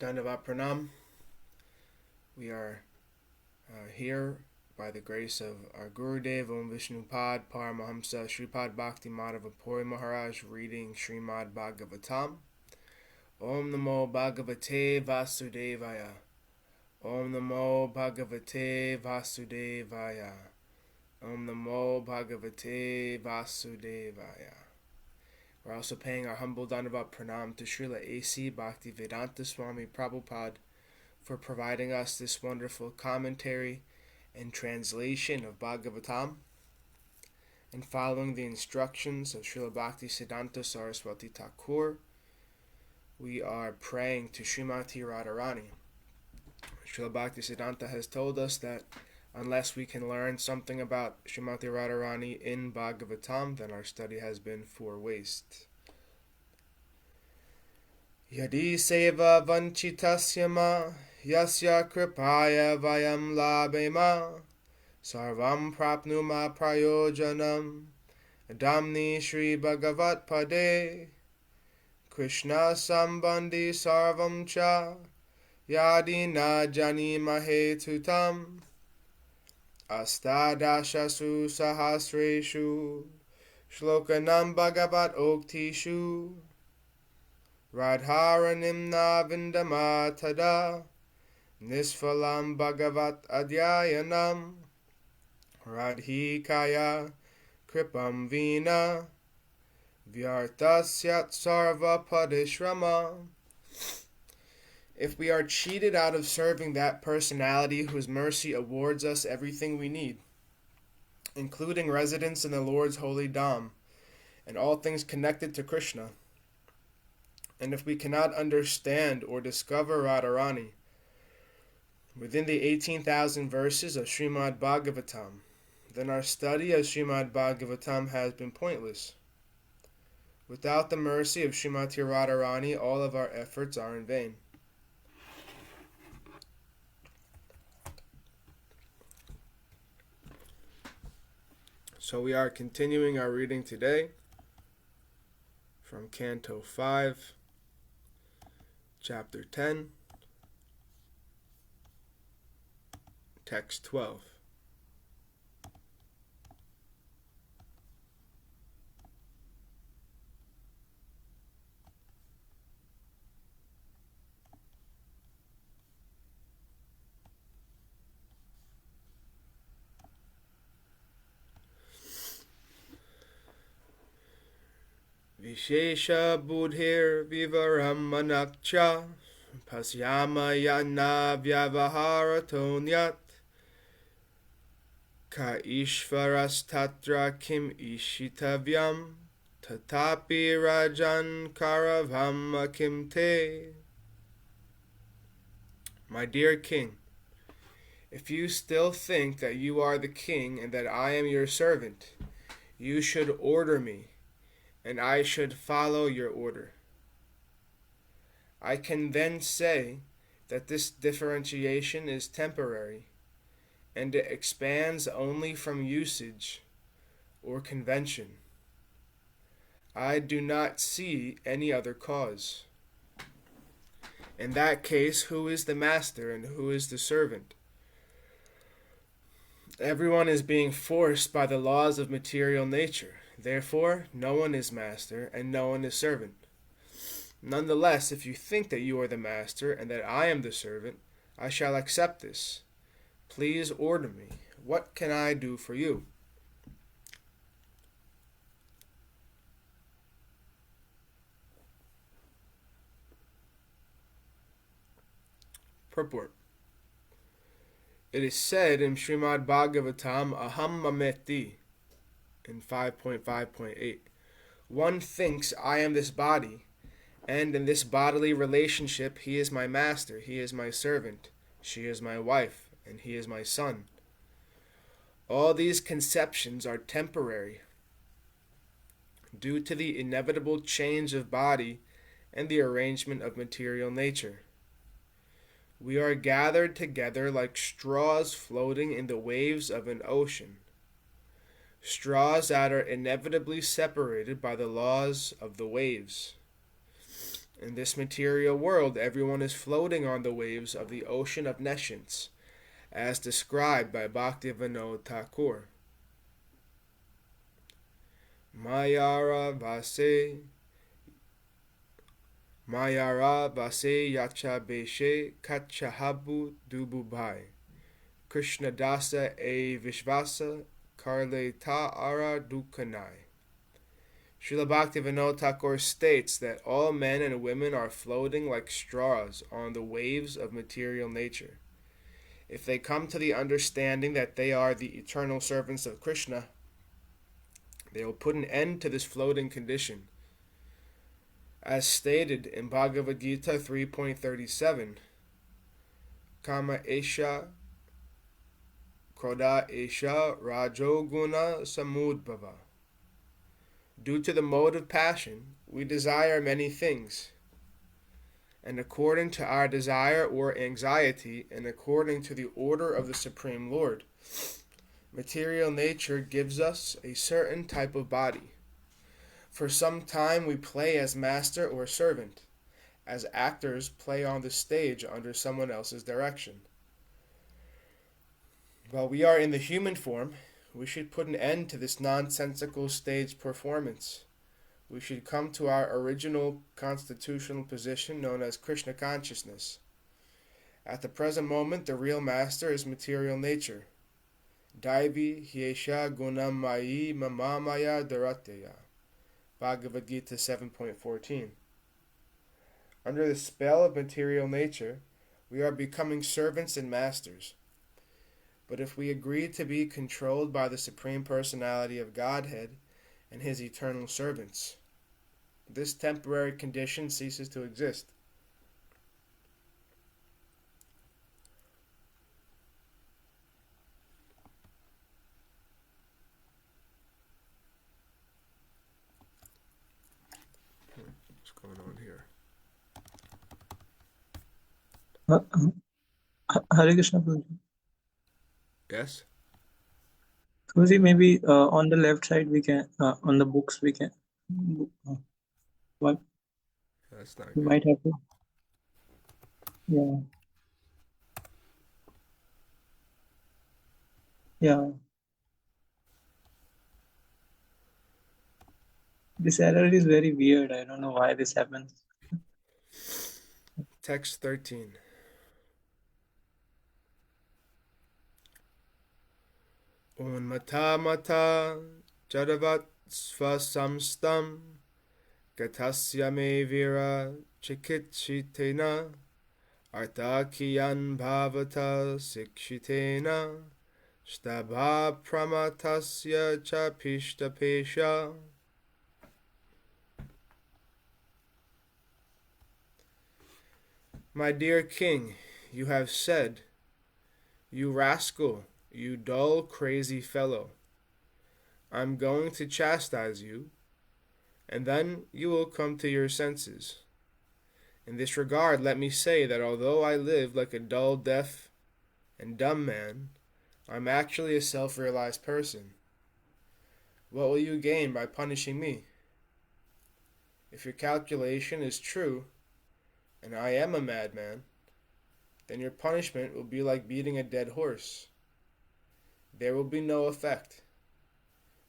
Dandavat Pranam. We are here by the grace of our Gurudev Om Vishnupad Paramahamsa Shripad Bhakti Madhava Puri Mahārāja reading Śrīmad Bhāgavatam. Om Namo Bhagavate Vasudevaya. Om Namo Bhagavate Vasudevaya. Om Namo Bhagavate Vasudevaya. We're also paying our humble Dandavat Pranam to Śrīla A.C. Bhaktivedanta Swami Prabhupada for providing us this wonderful commentary and translation of Bhagavatam, and following the instructions of Śrīla Bhaktisiddhānta Sarasvatī Ṭhākura, we are praying to Srimati Radharani. Śrīla Bhaktisiddhānta has told us that unless we can learn something about Srimati Radharani in Bhagavatam, then our study has been for waste. Yadi seva vanchitasya ma yasya kripaya vayam labema sarvam prapnuma prayojanam damni Shri Bhagavat pade Krishna sambandhi sarvam cha yadi na janimahe tutam Astadashasu sahasreshu shlokanam Bhagavat oktishu radharanimna vindamatada nisfalam Bhagavat adhyayanam radhikaya kripam vina vyartasyat sarva padishrama. If we are cheated out of serving that personality whose mercy awards us everything we need, including residence in the Lord's holy Dham and all things connected to Krishna, and if we cannot understand or discover Radharani within the 18,000 verses of Śrīmad Bhāgavatam, then our study of Śrīmad Bhāgavatam has been pointless. Without the mercy of Srimati Radharani, all of our efforts are in vain. So we are continuing our reading today from Canto 5, Chapter 10, Text 12. Vishesha buddhir vivaram manakcha pasyama yana vyavaharatonyat ka ishvaras tatra kim ishitavyam tatapi rajan karavam kim te. My dear king, if you still think that you are the king and that I am your servant, you should order me, and I should follow your order. I can then say that this differentiation is temporary, and it expands only from usage or convention. I do not see any other cause. In that case, who is the master and who is the servant? Everyone is being forced by the laws of material nature. Therefore, no one is master and no one is servant. Nonetheless, if you think that you are the master and that I am the servant, I shall accept this. Please order me. What can I do for you? Purport. It is said in Śrīmad Bhāgavatam, Aham mameti, in 5.5.8, one thinks I am this body, and in this bodily relationship he is my master, he is my servant, she is my wife, and he is my son. All these conceptions are temporary, due to the inevitable change of body and the arrangement of material nature. We are gathered together like straws floating in the waves of an ocean. Straws that are inevitably separated by the laws of the waves. In this material world, everyone is floating on the waves of the ocean of nescience, as described by Bhaktivinoda Thakur. Mayara Vase Yacha Beshe Kachahabu Dububai Krishna Dasa E Vishvasa Karle Ta Ara Dukanai. Śrīla Bhaktivinoda Thakur states that all men and women are floating like straws on the waves of material nature. If they come to the understanding that they are the eternal servants of Krishna, they will put an end to this floating condition. As stated in Bhagavad Gita 3.37, Kama Esha, Krodha Esha, Rajoguna Samudbhava. Due to the mode of passion, we desire many things. And according to our desire or anxiety, and according to the order of the Supreme Lord, material nature gives us a certain type of body. For some time we play as master or servant, as actors play on the stage under someone else's direction. While we are in the human form, we should put an end to this nonsensical stage performance. We should come to our original constitutional position known as Krishna consciousness. At the present moment, the real master is material nature. Daivi Hyesha Gunam Mayi Mamamaya Darateya. Bhagavad Gita 7.14. Under the spell of material nature, we are becoming servants and masters. But if we agree to be controlled by the Supreme Personality of Godhead and His eternal servants, this temporary condition ceases to exist. What's going on here? Hare Krishna, Guruji. Yes? Guruji, maybe on the left side we can, on the books we can. What? That's not We good. might have to. Yeah. Yeah. This error is very weird. I don't know why this happens. Text 13. Unmata mata jadavat svasamstam gatasya me vira chikitchitena artakiyan bhavata sikshitena stabha pramatasya cha pishtapesha. My dear king, you have said, "You rascal, you dull, crazy fellow, I'm going to chastise you, and then you will come to your senses." In this regard, let me say that although I live like a dull, deaf, and dumb man, I'm actually a self-realized person. What will you gain by punishing me? If your calculation is true, and I am a madman, then your punishment will be like beating a dead horse. There will be no effect.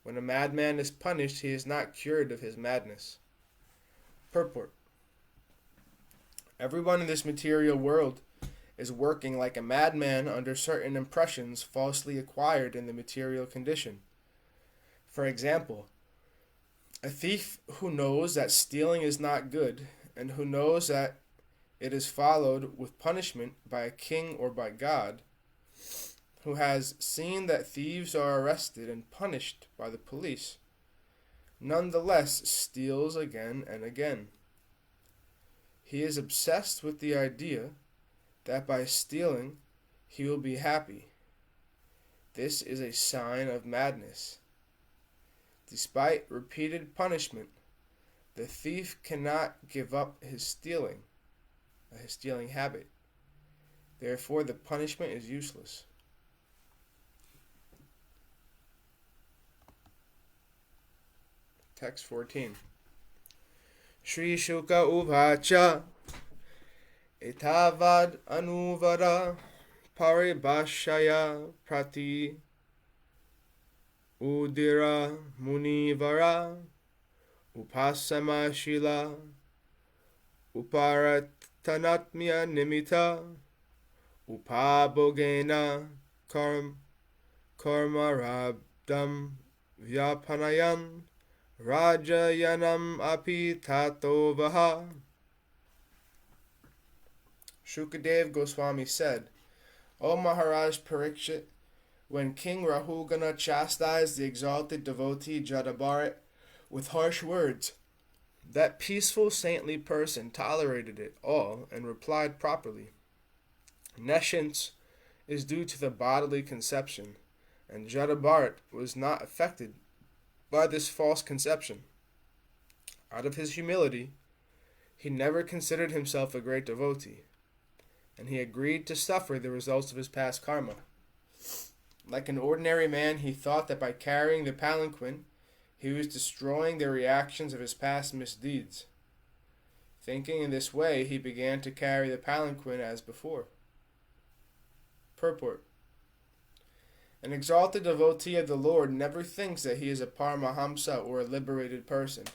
When a madman is punished, he is not cured of his madness. Purport. Everyone in this material world is working like a madman under certain impressions falsely acquired in the material condition. For example, a thief who knows that stealing is not good, and who knows that it is followed with punishment by a king or by God, who has seen that thieves are arrested and punished by the police, nonetheless steals again and again. He is obsessed with the idea that by stealing he will be happy. This is a sign of madness. Despite repeated punishment, the thief cannot give up his stealing habit. Therefore, the punishment is useless. Text 14. Shri Shuka Uvacha Etavad Anuvara Paribhashaya Prati Udira Munivara Upasama Shila Uparatanatmya Nimita Upabhogena Karmarabdam Vyapanayan Rajayanam Api Tatovaha. Shukadev Goswami said, O Mahārāja Parikshit, when King Rahūgaṇa chastised the exalted devotee Jaḍa Bharata with harsh words, that peaceful saintly person tolerated it all and replied properly. Nescience is due to the bodily conception, and Jaḍa Bharata was not affected by this false conception. Out of his humility, he never considered himself a great devotee, and he agreed to suffer the results of his past karma. Like an ordinary man, he thought that by carrying the palanquin, he was destroying the reactions of his past misdeeds. Thinking in this way, he began to carry the palanquin as before. Purport. An exalted devotee of the Lord never thinks that he is a Paramahamsa or a liberated person.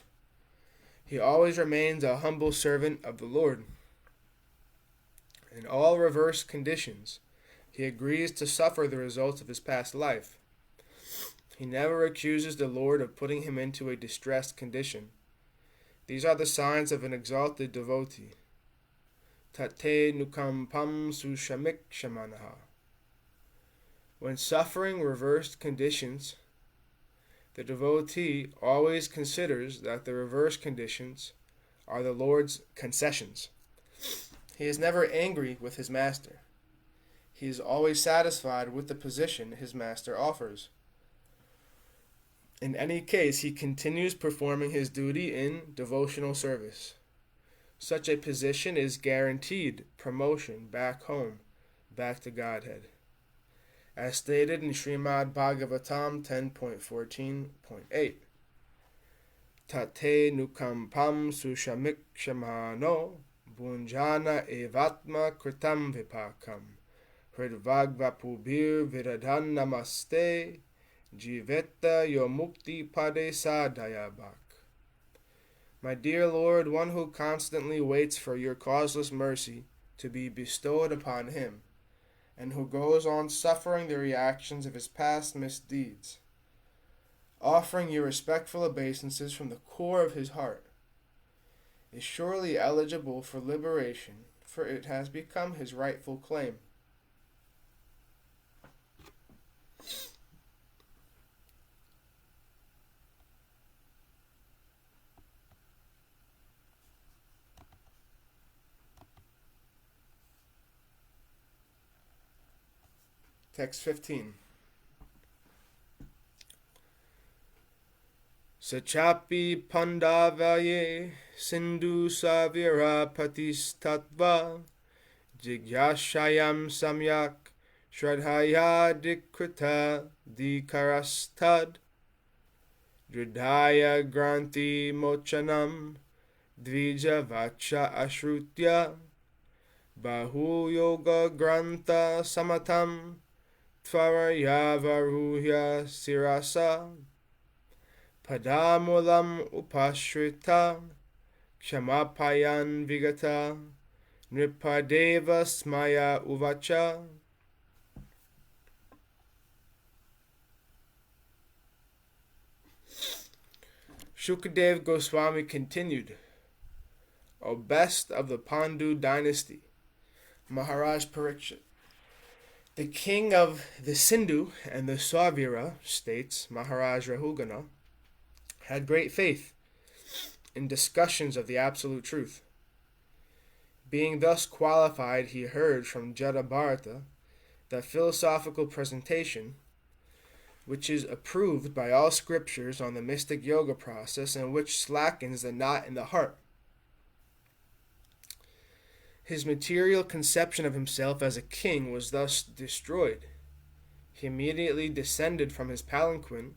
He always remains a humble servant of the Lord. In all reverse conditions, he agrees to suffer the results of his past life. He never accuses the Lord of putting him into a distressed condition. These are the signs of an exalted devotee. Tate nukampam sushamik shamanaha. When suffering reversed conditions, the devotee always considers that the reverse conditions are the Lord's concessions. He is never angry with his master. He is always satisfied with the position his master offers. In any case, he continues performing his duty in devotional service. Such a position is guaranteed promotion back home, back to Godhead. As stated in Śrīmad Bhāgavatam 10.14.8. Tate nukampam sushamik shamano bunjana evatma kritam vipakam hridvagvapubir viradhan namaste jiveta yomukti pade sadayabak. My dear Lord, one who constantly waits for your causeless mercy to be bestowed upon him, and who goes on suffering the reactions of his past misdeeds, offering you respectful obeisances from the core of his heart, is surely eligible for liberation, for it has become his rightful claim. Text 15. Sachapi pandavaye sindhu savira patistatva jigyashayam samyak shradhaya dikrita dikarastad dridhaya granti mochanam dvija vacha ashrutya bahu yoga granta samatam Tvarayavaruhya sirasa padamulam upashrita kshamapayan vigata nripadeva smaya uvacha. Shukadev Goswami continued, O best of the Pandu dynasty, Mahārāja Parikshit, the king of the Sindhu and the Savira states, Mahārāja Rahūgaṇa, had great faith in discussions of the absolute truth. Being thus qualified, he heard from Jaḍa Bharata the philosophical presentation, which is approved by all scriptures on the mystic yoga process and which slackens the knot in the heart. His material conception of himself as a king was thus destroyed. He immediately descended from his palanquin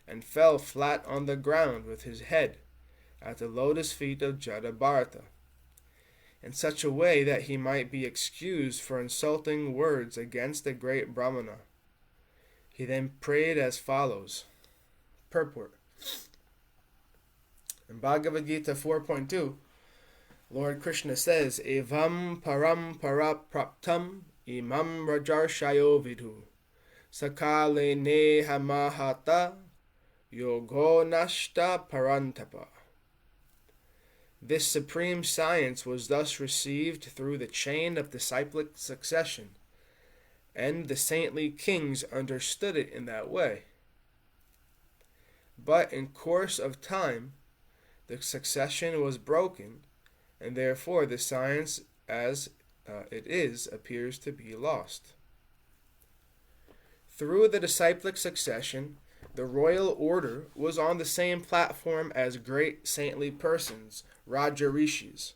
and fell flat on the ground with his head at the lotus feet of Jaḍa Bharata, in such a way that he might be excused for insulting words against the great Brahmana. He then prayed as follows. Purport. In Bhagavad Gita 4.2, Lord Krishna says, Evam param parapraptam imam rajarshayo vidhu sakale neha mahata yogo nashta parantapa. This supreme science was thus received through the chain of disciplic succession, and the saintly kings understood it in that way. But in course of time, the succession was broken, and therefore the science as it is appears to be lost. Through the disciplic succession, the royal order was on the same platform as great saintly persons, Raja Rishis.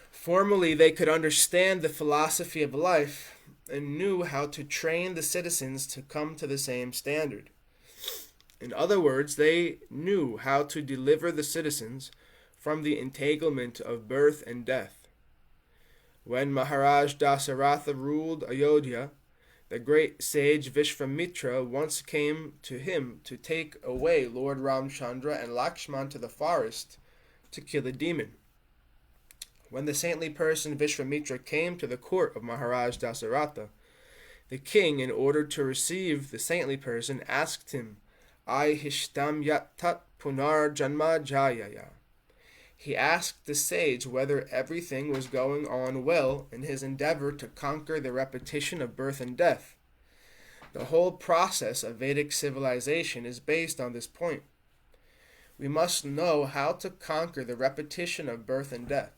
Formally, they could understand the philosophy of life and knew how to train the citizens to come to the same standard. In other words, they knew how to deliver the citizens from the entanglement of birth and death. When Mahārāja Dasaratha ruled Ayodhya, the great sage Vishvamitra once came to him to take away Lord Ramchandra and Lakshman to the forest to kill a demon. When the saintly person Vishvamitra came to the court of Mahārāja Dasaratha, the king, in order to receive the saintly person, asked him, Hishtam yattat punar janma jayaya. He asked the sage whether everything was going on well in his endeavor to conquer the repetition of birth and death. The whole process of Vedic civilization is based on this point. We must know how to conquer the repetition of birth and death.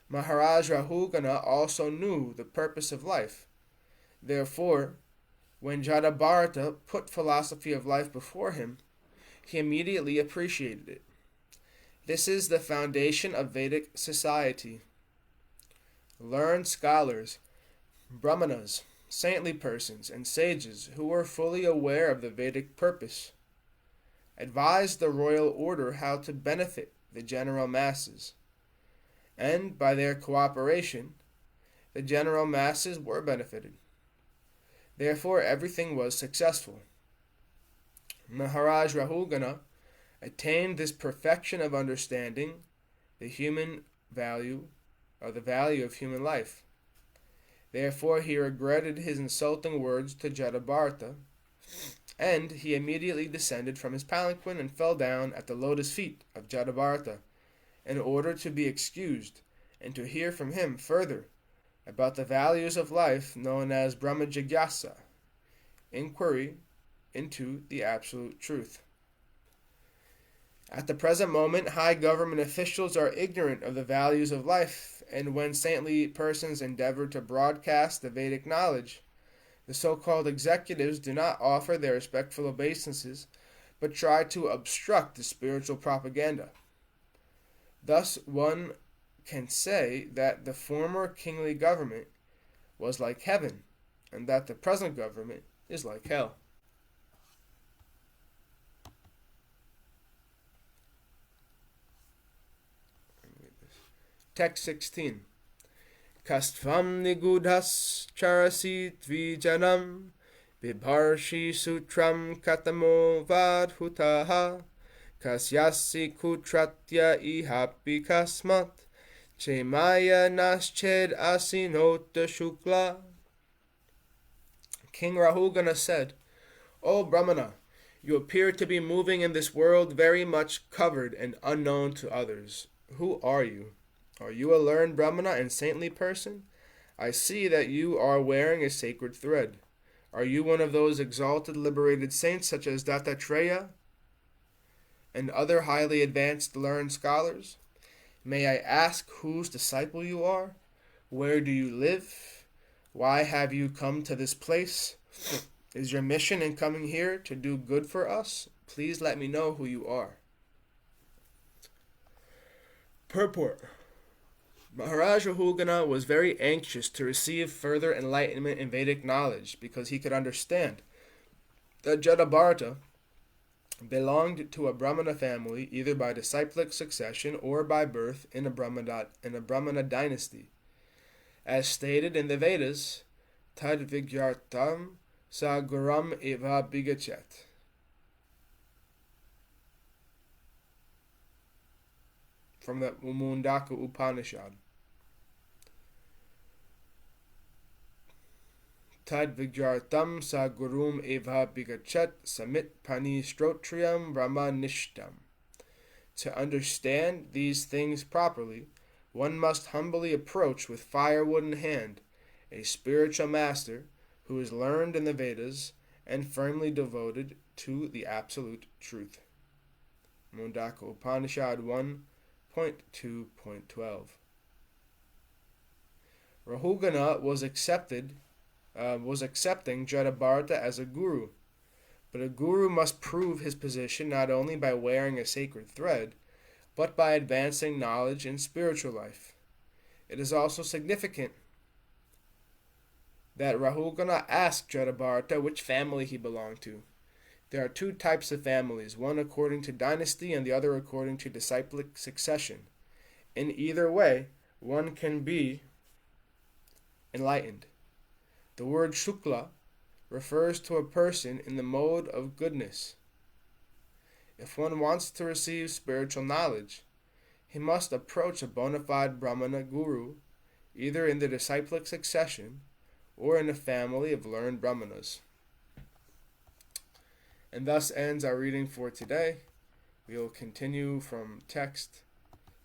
Mahārāja Rahūgaṇa also knew the purpose of life. Therefore, when Jaḍa Bharata put philosophy of life before him, he immediately appreciated it. This is the foundation of Vedic society. Learned scholars, brahmanas, saintly persons, and sages who were fully aware of the Vedic purpose advised the royal order how to benefit the general masses, and by their cooperation, the general masses were benefited. Therefore, everything was successful. Mahārāja Rahūgaṇa attained this perfection of understanding the value of human life. Therefore, he regretted his insulting words to Jaḍa Bharata, and he immediately descended from his palanquin and fell down at the lotus feet of Jaḍa Bharata in order to be excused and to hear from him further about the values of life known as Brahma Jigyasa, inquiry into the absolute truth. At the present moment, high government officials are ignorant of the values of life, and when saintly persons endeavor to broadcast the Vedic knowledge, the so-called executives do not offer their respectful obeisances, but try to obstruct the spiritual propaganda. Thus, one can say that the former kingly government was like heaven, and that the present government is like hell. Text 16. Kastvam nigudhas charasi dvijanam bibharshi sutram katamo vadhutaha kasyasi kutratya ihapi kasmat chemaya nasched asinota shukla. King Rahūgaṇa said, O Brahmana, you appear to be moving in this world very much covered and unknown to others. Who are you? Are you a learned Brahmana and saintly person? I see that you are wearing a sacred thread. Are you one of those exalted liberated saints such as Dattatreya and other highly advanced learned scholars? May I ask whose disciple you are? Where do you live? Why have you come to this place? Is your mission in coming here to do good for us? Please let me know who you are. Purport. Mahārāja Rahūgaṇa was very anxious to receive further enlightenment in Vedic knowledge because he could understand that Jaḍa Bharata belonged to a Brahmana family either by disciplic succession or by birth in a Brahmana dynasty. As stated in the Vedas, tad vigyartam sa guram eva bigachet. From the Mundaka Upanishad. Tad vigyartam sa gurum eva bigachet samit pani strotriam brahmanishtam. To understand these things properly, one must humbly approach with firewood in hand a spiritual master who is learned in the Vedas and firmly devoted to the absolute truth. Mundaka Upanishad 1.2.12. Rahūgaṇa was accepting Jaḍa Bharata as a guru, but a guru must prove his position not only by wearing a sacred thread, but by advancing knowledge in spiritual life. It is also significant that Rahūgaṇa asked Jaḍa Bharata which family he belonged to. There are two types of families, one according to dynasty and the other according to disciplic succession. In either way, one can be enlightened. The word Shukla refers to a person in the mode of goodness. If one wants to receive spiritual knowledge, he must approach a bona fide Brahmana guru, either in the disciplic succession or in a family of learned Brahmanas. And thus ends our reading for today. We will continue from text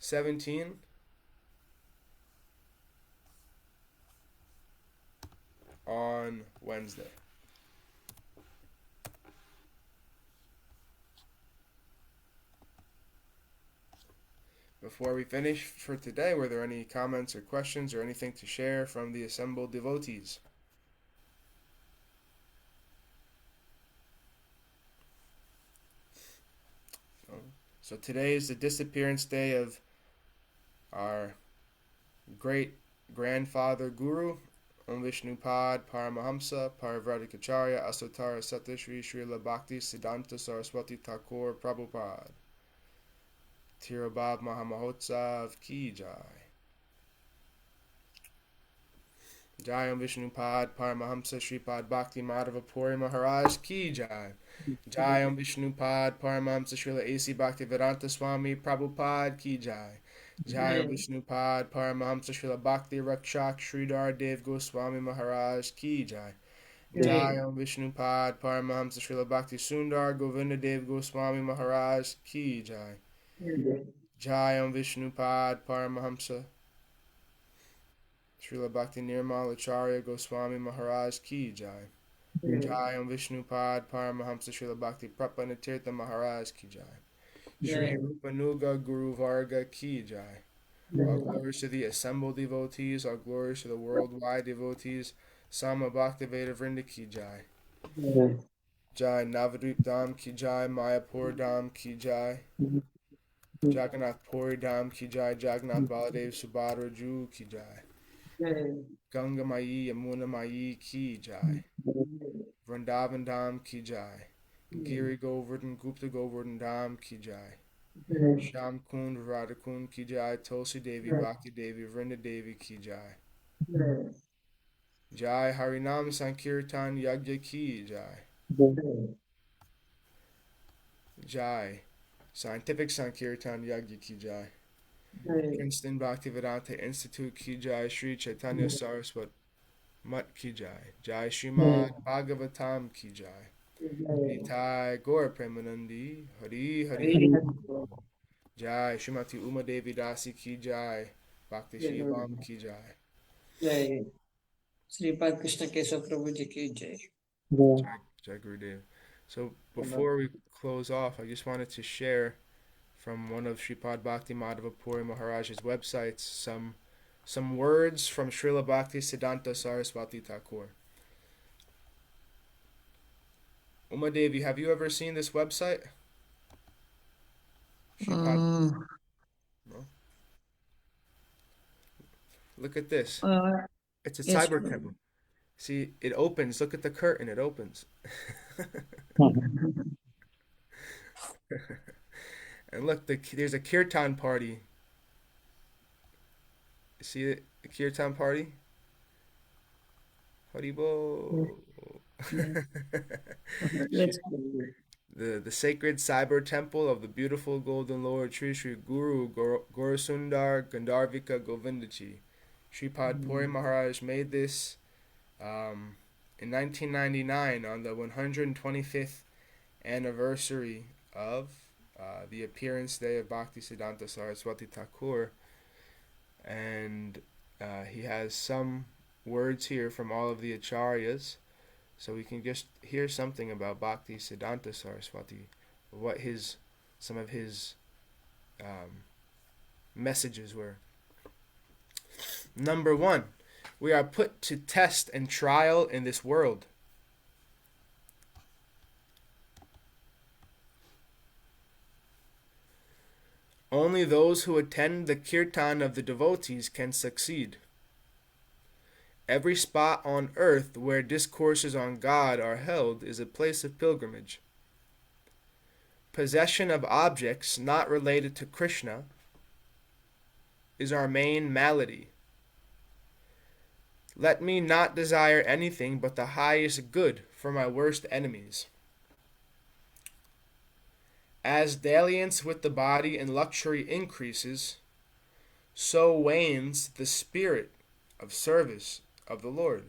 17 on Wednesday. Before we finish for today, were there any comments or questions or anything to share from the assembled devotees? So today is the disappearance day of our great grandfather guru, Om Vishnupad Paramahamsa Parivrajacharya Asotara Satishri Śrīla Bhaktisiddhānta Sarasvatī Ṭhākura Prabhupada. Tirobhav Mahamahotsav Ki Jai. Jai Om Vishnupad Paramahamsa Śrīpad Bhakti Madhava Puri Mahārāja Ki Jai. Jai Om Vishnupad Paramahamsa Śrīla A.C. Bhaktivedanta Swami Prabhupada Ki Jai. Jai Om Vishnupad Paramahamsa Śrīla Bhakti Rakshak Sridhar Dev Goswami Maharaj Ki Jai. Jai Om Vishnupad Paramahamsa Śrīla Bhakti Sundar Govinda Dev Goswami Maharaj Ki Jai. Jai Om Vishnupad Paramahamsa Śrīla Bhakti Nirmal Acharya Goswami Maharaj Ki Jai. Jai Om Vishnupad Paramahamsa Śrīla Bhakti Prapanatirtha Maharaj Ki Jai. Shri Rupanuga Guru Varga Ki Jai. All glories to the assembled devotees, all glories to the worldwide devotees. Sama Bhaktiveda Vrinda Ki Jai. Jai Navadvip Dham Ki Jai, Mayapur Dham Ki Jai. Jagannath Puri Dham Ki Jai, Jagannath Baladev Subhadra Ju Ki Jai. Ganga Mayi Yamuna Mayi Ki Jai. Vrindavan Dham Ki Jai. Giri Govardhan Gupta Govardhan Dham Ki Jai. Sham Kund Radha Kund Ki Jai. Tulsi Devi Bhakti Devi Vrinda Devi Ki Jai. Jai Harinam Sankirtan Yagya Ki Jai. Jai Scientific Sankirtan Yagya Ki Jai. Princeton Bhaktivedanta Institute Ki Jai. Sri Chaitanya Saraswat Mat Ki Jai. Jai Śrīmad Bhāgavatam Ki Jai. Nitai Gaur Premanandi Hari Hari. Jai Srimati Uma Devi Dasi Ki Jai. Bhakti Shivam Ki Jai. जय श्रीपाद कृष्ण केशव प्रभु जी की जय. Jai Gurudev. So before we close off, I just wanted to share from one of Shripad Bhakti Madhava Puri Mahārāja's websites some words from Śrīla Bhaktisiddhānta Sarasvatī Ṭhākura. Uma Devi, have you ever seen this website? Shripad? No? Look at this. It's a Yes, cyber temple. See, it opens. Look at the curtain. It opens. And look, there's a kirtan party. You see it? The kirtan party? Haribo. Yeah. Let's go. The sacred cyber temple of the beautiful golden Lord Sri Sri Guru Gaurasundar Gandharvika Govindaji. Sripad Puri Maharaj made this in 1999 on the 125th anniversary of the appearance day of Bhaktisiddhānta Sarasvatī Ṭhākura. And he has some words here from all of the acharyas. So we can just hear something about Bhaktisiddhānta Sarasvatī, what some of his messages were. Number 1, we are put to test and trial in this world. Only those who attend the kirtan of the devotees can succeed. Every spot on earth where discourses on God are held is a place of pilgrimage. Possession of objects not related to Krishna is our main malady. Let me not desire anything but the highest good for my worst enemies. As dalliance with the body and luxury increases, so wanes the spirit of service of the Lord.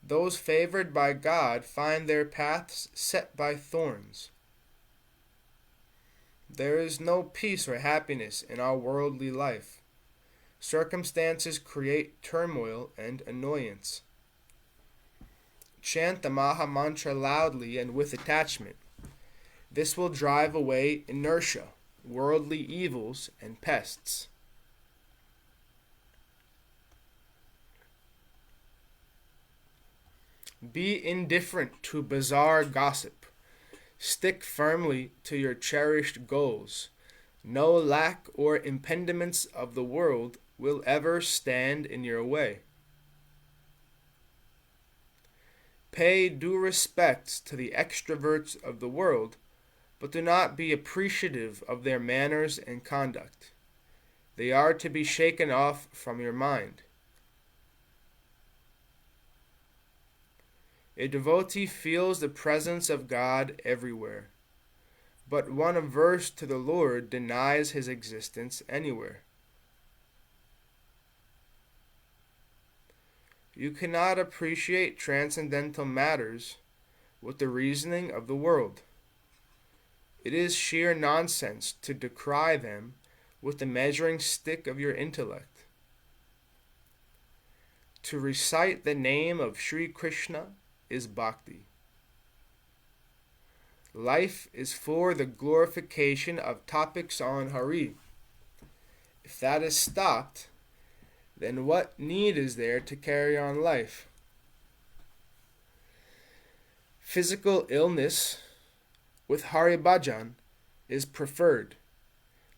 Those favored by God find their paths set by thorns. There is no peace or happiness in our worldly life. Circumstances create turmoil and annoyance. Chant the Maha Mantra loudly and with attachment. This will drive away inertia, worldly evils, and pests. Be indifferent to bizarre gossip. Stick firmly to your cherished goals. No lack or impediments of the world will ever stand in your way. Pay due respects to the extroverts of the world, but do not be appreciative of their manners and conduct. They are to be shaken off from your mind. A devotee feels the presence of God everywhere, but one averse to the Lord denies his existence anywhere. You cannot appreciate transcendental matters with the reasoning of the world. It is sheer nonsense to decry them with the measuring stick of your intellect. To recite the name of Sri Krishna is bhakti. Life is for the glorification of topics on Hari. If that is stopped, then what need is there to carry on life? Physical illness with Hari Bhajan is preferred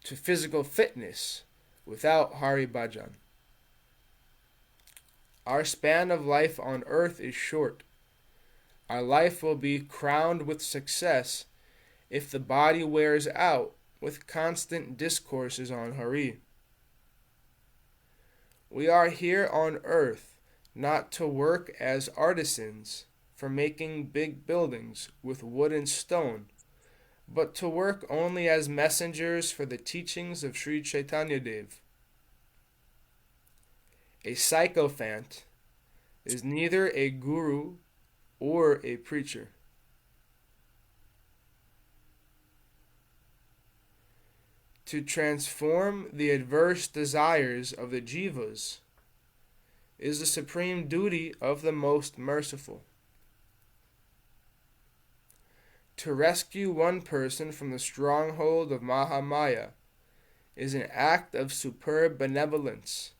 to physical fitness without Hari Bhajan. Our span of life on earth is short. Our life will be crowned with success if the body wears out with constant discourses on Hari. We are here on earth not to work as artisans for making big buildings with wood and stone, but to work only as messengers for the teachings of Sri Chaitanya Dev. A sycophant is neither a guru or a preacher. To transform the adverse desires of the jivas is the supreme duty of the most merciful. To rescue one person from the stronghold of Mahamaya is an act of superb benevolence,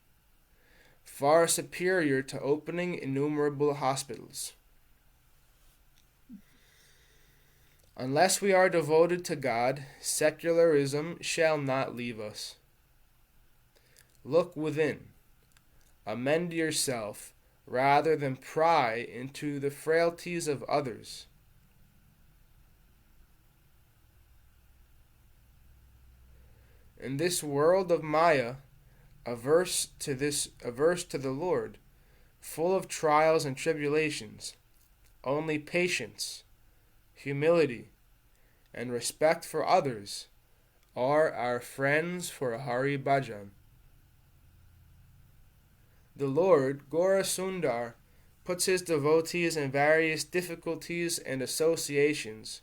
far superior to opening innumerable hospitals. Unless we are devoted to God, secularism shall not leave us. Look within. Amend yourself rather than pry into the frailties of others. In this world of Maya, averse to the Lord, full of trials and tribulations, only patience, humility, and respect for others are our friends for Hari Bhajan. The Lord, Gaura Sundar, puts his devotees in various difficulties and associations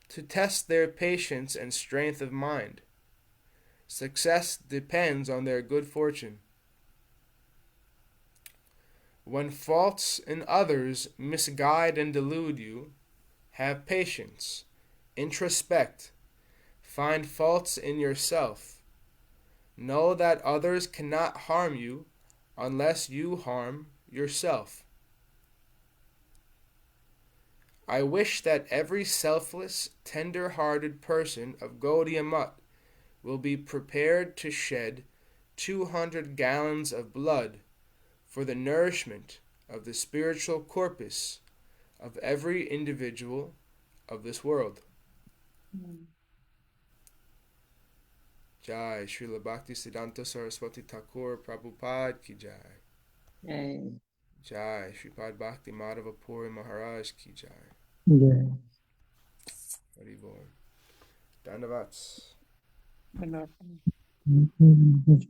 to test their patience and strength of mind. Success depends on their good fortune. When faults in others misguide and delude you, have patience, introspect, find faults in yourself. Know that others cannot harm you unless you harm yourself. I wish that every selfless, tender-hearted person of Gaudiya Math will be prepared to shed 200 gallons of blood for the nourishment of the spiritual corpus of every individual of this world. Jai Śrīla Bhaktisiddhānta Sarasvatī Ṭhākura Prabhupada ki jai. Jai. Jai Śrīpad Bhakti Madhava Puri Mahārāja ki jai. Yeah. Hari Bol. Dandavats. Good night. Mhm.